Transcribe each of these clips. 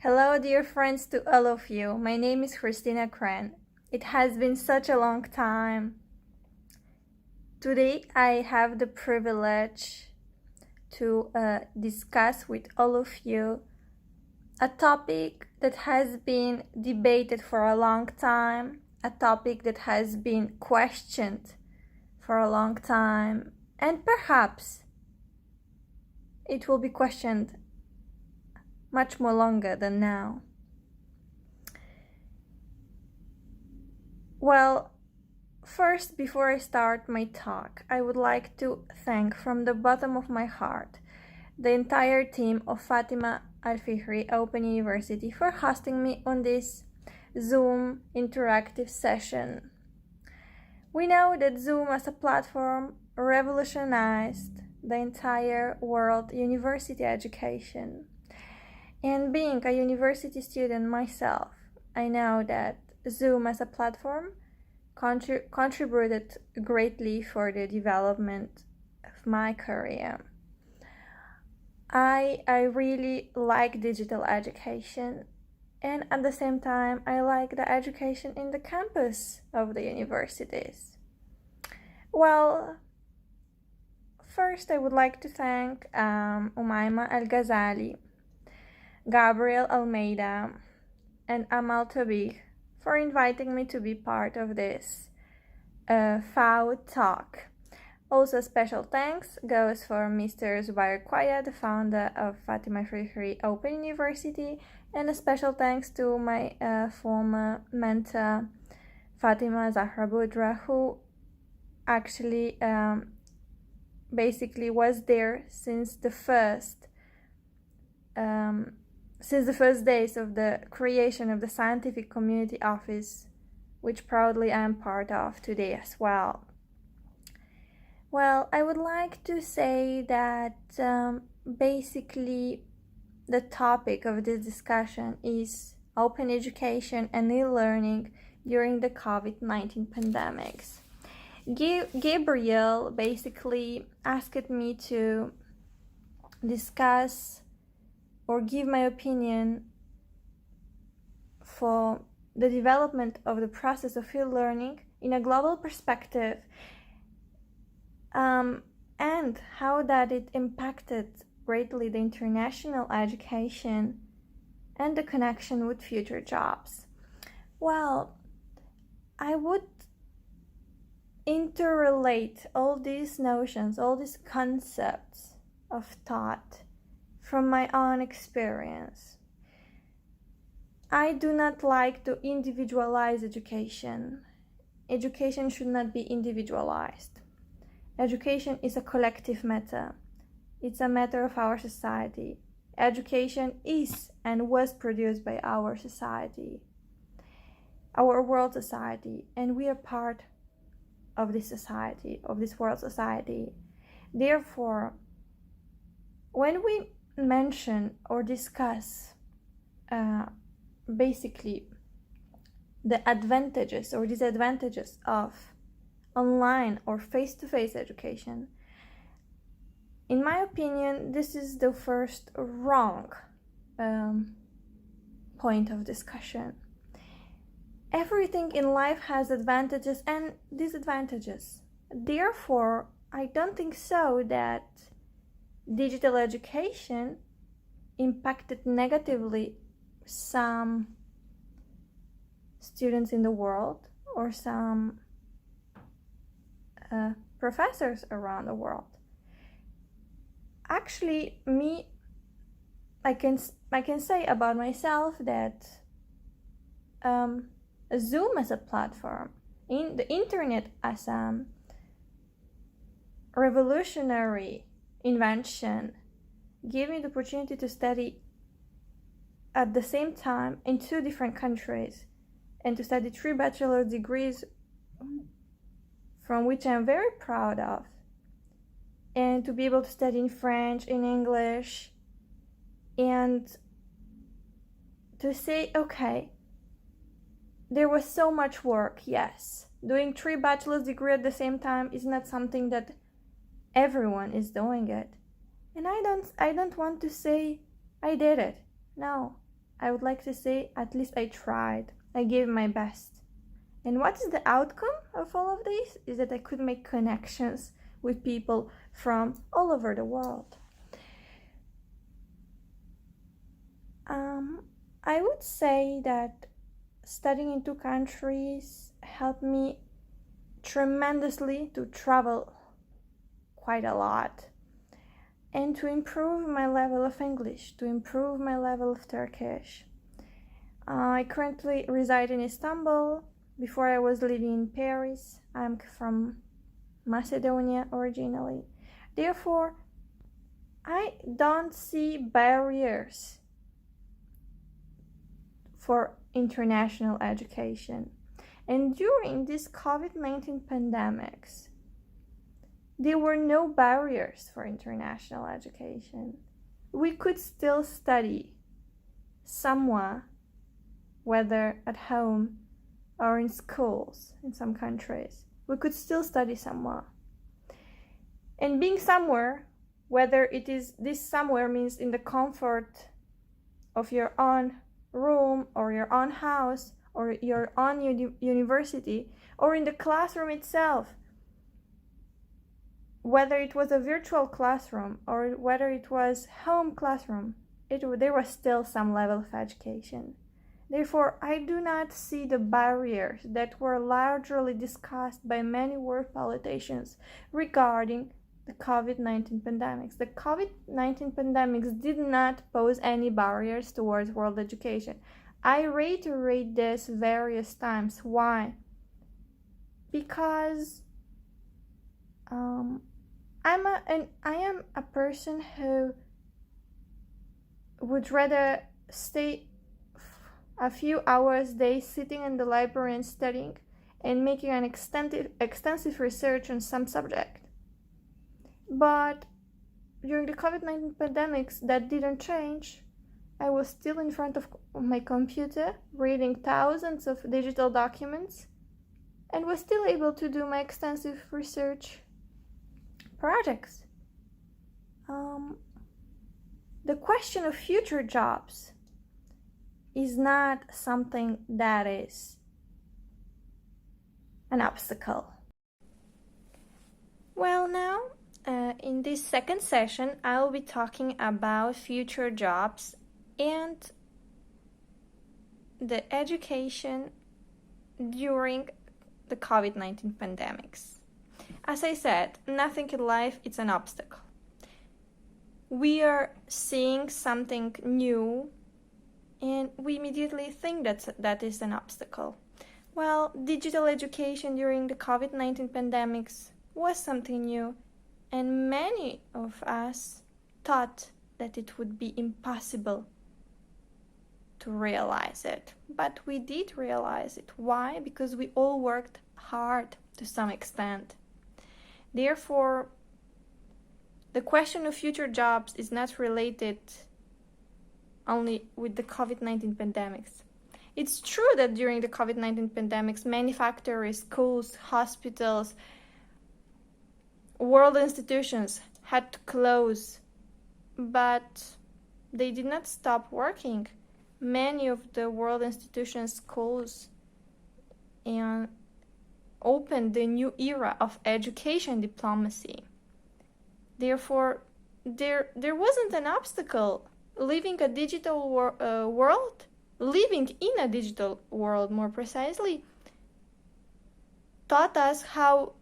Hello, dear friends, to all of you. My name is Hristina Crenn. It has been such a long time. Today, I have the privilege to discuss with all of you a topic that has been debated for a long time, a topic that has been questioned for a long time, and perhaps it will be questioned much more longer than now. Well, first, before I start my talk, I would like to thank from the bottom of my heart the entire team of Fatima Al-Fihri Open University for hosting me on this Zoom interactive session. We know that Zoom as a platform revolutionized the entire world university education. And being a university student myself, I know that Zoom as a platform contributed greatly for the development of my career. I really like digital education, and at the same time, I like the education in the campus of the universities. Well, first I would like to thank Ms.Oumaima Elghazali, Gabriel Almeida, and Amal Tobich for inviting me to be part of this FAOU talk. Also, special thanks goes for Mr.Zoubair, Khouaja, the founder of Fatima Al-Fihri Open University, and a special thanks to my former mentor, Fatima Zahra, who actually basically was there since the first days of the creation of the Scientific Community Office, which proudly I am part of today as well. Well, I would like to say that basically the topic of this discussion is open education and e-learning during the COVID-19 pandemics. Gabriel basically asked me to discuss or give my opinion for the development of the process of e-learning in a global perspective, and how that it impacted greatly the international education and the connection with future jobs. Well, I would interrelate all these notions, all these concepts of thought from my own experience. I do not like to individualize education. Education should not be individualized. Education is a collective matter. It's a matter of our society. Education is and was produced by our society, our world society, and we are part of this society, of this world society. Therefore, when we mention or discuss basically the advantages or disadvantages of online or face-to-face education, in my opinion, this is the first wrong point of discussion. Everything in life has advantages and disadvantages. Therefore, I don't think so that digital education impacted negatively some students in the world or some professors around the world. Actually, I can say about myself that Zoom as a platform, in the internet as a revolutionary invention, gave me the opportunity to study at the same time in 2 different countries and to study 3 bachelor's degrees, from which I'm very proud of, and to be able to study in French, in English, and to say, okay, there was so much work, yes. Doing 3 bachelor's degrees at the same time is not something that everyone is doing it. And I don't want to say I did it. No, I would like to say at least I tried. I gave my best. And what is the outcome of all of this? Is that I could make connections with people from all over the world. I would say that studying in 2 countries helped me tremendously to travel quite a lot and to improve my level of English, to improve my level of Turkish. I currently reside in Istanbul. Before I was living in Paris. I'm from Macedonia originally. Therefore, I don't see barriers for international education. And during this COVID-19 pandemics, there were no barriers for international education. We could still study somewhere, whether at home or in schools in some countries. We could still study somewhere. And being somewhere, whether it is this somewhere means in the comfort of your own room or your own house or your own university or in the classroom itself, whether it was a virtual classroom or whether it was home classroom, there was still some level of education. Therefore, I do not see the barriers that were largely discussed by many world politicians regarding the COVID-19 pandemics. The COVID-19 pandemics did not pose any barriers towards world education. I reiterate this various times. Why? Because I am a person who would rather stay a few hours a day sitting in the library and studying and making an extensive research on some subject. But during the COVID-19 pandemics, that didn't change. I was still in front of my computer, reading thousands of digital documents, and was still able to do my extensive research projects. The question of future jobs is not something that is an obstacle. Well, now, in this second session, I'll be talking about future jobs and the education during the COVID-19 pandemics. As I said, nothing in life is an obstacle. We are seeing something new and we immediately think that is an obstacle. Well, digital education during the COVID-19 pandemics was something new, and many of us thought that it would be impossible to realize it. But we did realize it. Why? Because we all worked hard to some extent. Therefore, the question of future jobs is not related only with the COVID-19 pandemics. It's true that during the COVID-19 pandemics, many factories, schools, hospitals, world institutions had to close, but they did not stop working. Many of the world institutions, schools, and opened the new era of education diplomacy. Therefore, there wasn't an obstacle. Living a digital world, living in a digital world more precisely, taught us how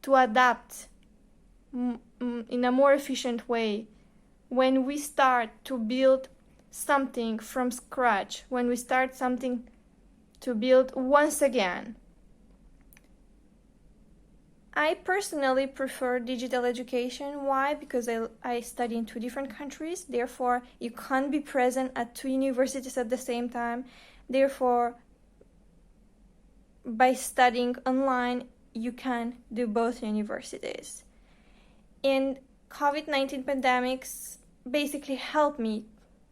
to adapt in a more efficient way when we start to build something from scratch, when we start something to build once again. I personally prefer digital education. Why? Because I study in 2 different countries. Therefore, you can't be present at 2 universities at the same time. Therefore, by studying online, you can do both universities. And COVID-19 pandemics basically helped me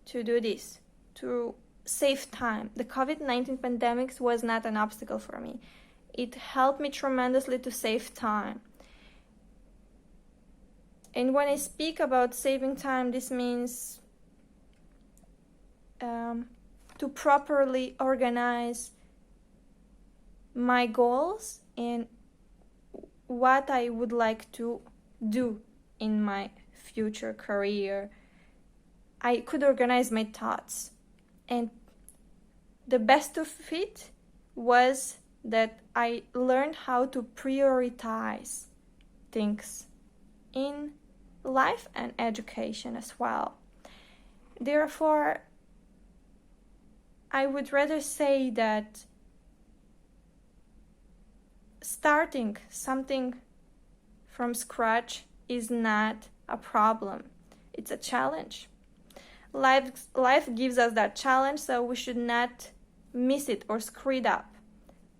to do this, to save time. The COVID-19 pandemics was not an obstacle for me. It helped me tremendously to save time. And when I speak about saving time, this means to properly organize my goals and what I would like to do in my future career. I could organize my thoughts, and the best of it was that I learned how to prioritize things in life and education as well. Therefore, I would rather say that starting something from scratch is not a problem. It's a challenge. Life gives us that challenge, so we should not miss it or screw it up.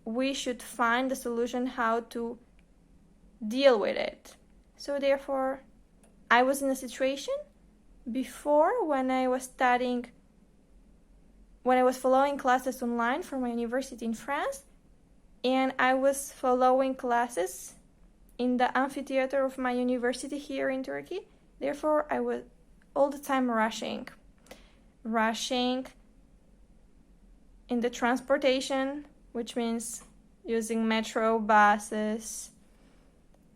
We should find the solution how to deal with it. So therefore, I was in a situation before when I was following classes online for my university in France, and I was following classes in the amphitheater of my university here in Turkey. Therefore, I was all the time rushing in the transportation, which means using metro, buses,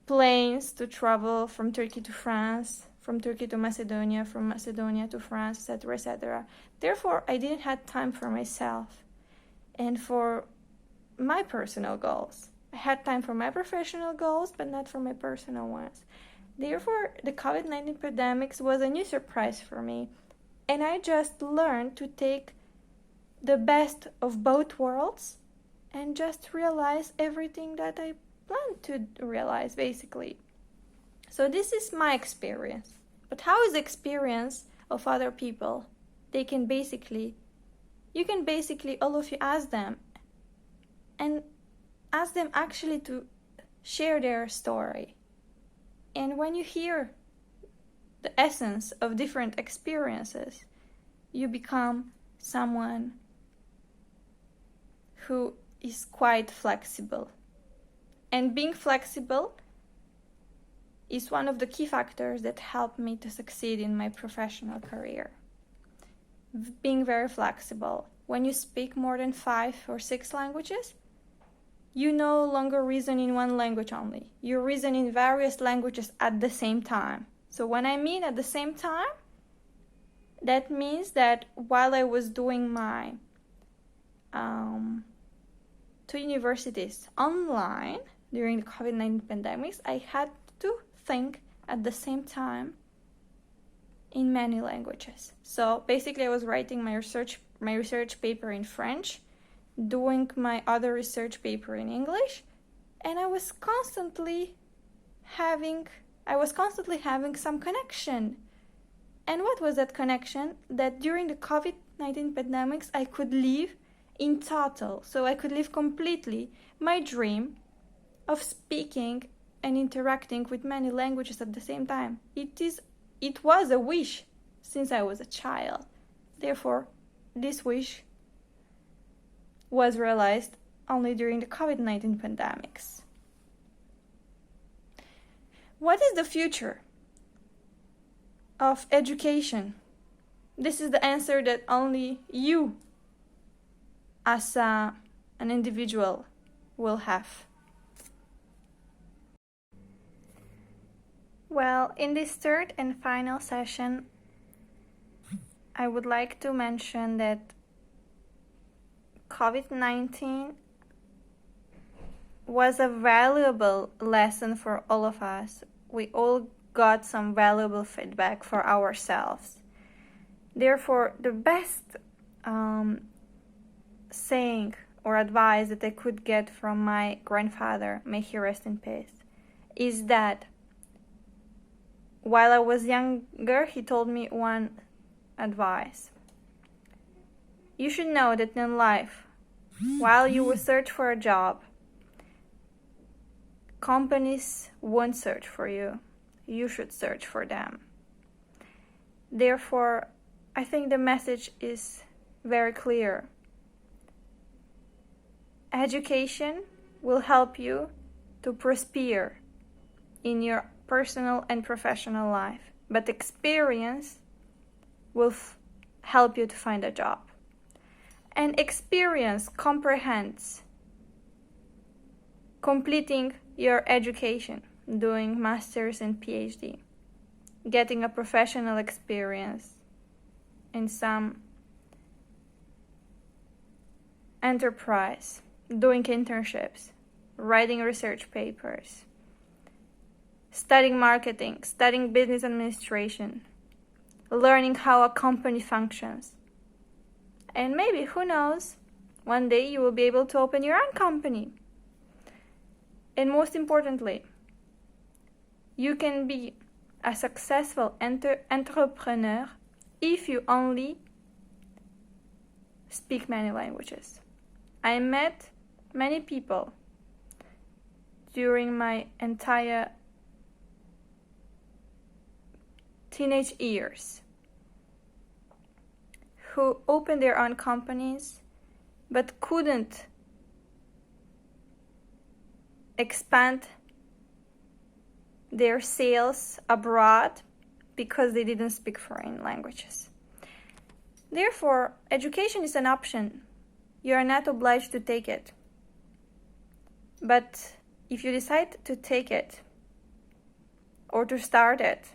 planes to travel from Turkey to France, from Turkey to Macedonia, from Macedonia to France, etc., etc. Therefore, I didn't have time for myself and for my personal goals. I had time for my professional goals, but not for my personal ones. Therefore, the COVID-19 pandemic was a new surprise for me, and I just learned to take the best of both worlds and just realize everything that I planned to realize, basically. So this is my experience. But how is the experience of other people? You can basically, all of you ask them, and ask them actually to share their story. And when you hear the essence of different experiences, you become someone who is quite flexible. And being flexible is one of the key factors that helped me to succeed in my professional career. Being very flexible. When you speak more than 5 or 6 languages, you no longer reason in one language only. You reason in various languages at the same time. So when I mean at the same time, that means that while I was doing my 2 universities online during the COVID-19 pandemic, I had to think at the same time in many languages. So basically I was writing my research paper in French, doing my other research paper in English, and I was constantly having some connection. And what was that connection? That during the COVID-19 pandemic, I could live in total, so I could live completely my dream of speaking and interacting with many languages at the same time. It was a wish since I was a child. Therefore, this wish was realized only during the COVID-19 pandemics. What is the future of education? This is the answer that only you as an individual will have. Well, in this third and final session, I would like to mention that COVID-19 was a valuable lesson for all of us. We all got some valuable feedback for ourselves. Therefore, the best saying or advice that I could get from my grandfather, may he rest in peace, is that while I was younger, he told me one advice. You should know that in life, while you will search for a job, companies won't search for you. You should search for them. Therefore, I think the message is very clear. Education will help you to prosper in your personal and professional life, but experience will help you to find a job. And experience comprehends completing your education, doing master's and PhD, getting a professional experience in some enterprise, doing internships, writing research papers, studying marketing, studying business administration, learning how a company functions. And maybe, who knows, one day you will be able to open your own company. And most importantly, you can be a successful entrepreneur if you only speak many languages. I met many people during my entire teenage years who opened their own companies but couldn't expand their sales abroad because they didn't speak foreign languages. Therefore, education is an option. You are not obliged to take it. But if you decide to take it or to start it,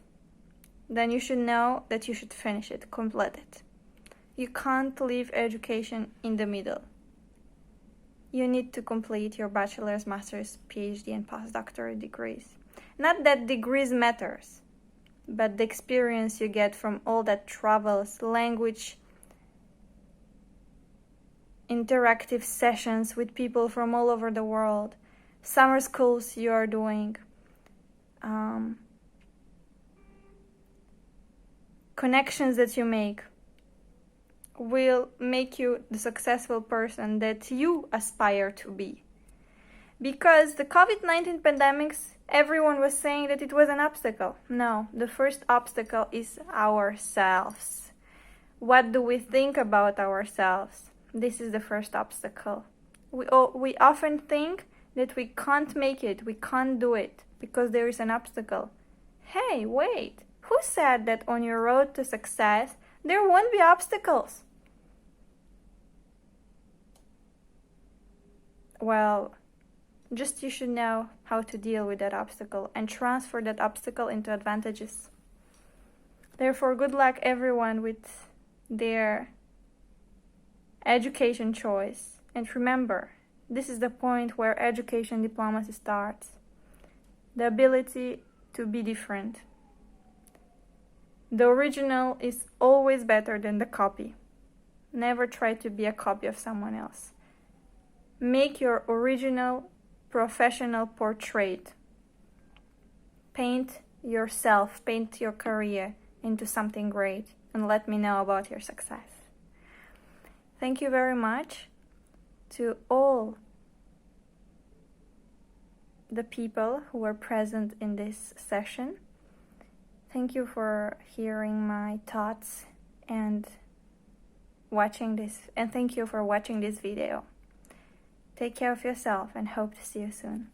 then you should know that you should finish it, complete it. You can't leave education in the middle. You need to complete your bachelor's, master's, PhD, and postdoctoral degrees. Not that degrees matters, but the experience you get from all that travels, language, interactive sessions with people from all over the world, summer schools you are doing, connections that you make will make you the successful person that you aspire to be. Because the COVID-19 pandemics, everyone was saying that it was an obstacle. No, the first obstacle is ourselves. What do we think about ourselves? This is the first obstacle. We often think that we can't make it, we can't do it, because there is an obstacle. Hey, wait, who said that on your road to success, there won't be obstacles? Well, just you should know how to deal with that obstacle and transfer that obstacle into advantages. Therefore, good luck everyone with their education choice. And remember, this is the point where education diplomacy starts. The ability to be different. The original is always better than the copy. Never try to be a copy of someone else. Make your original professional portrait. Paint yourself, paint your career into something great, and let me know about your success. Thank you very much to all the people who were present in this session. Thank you for hearing my thoughts and watching this, and thank you for watching this video. Take care of yourself and hope to see you soon.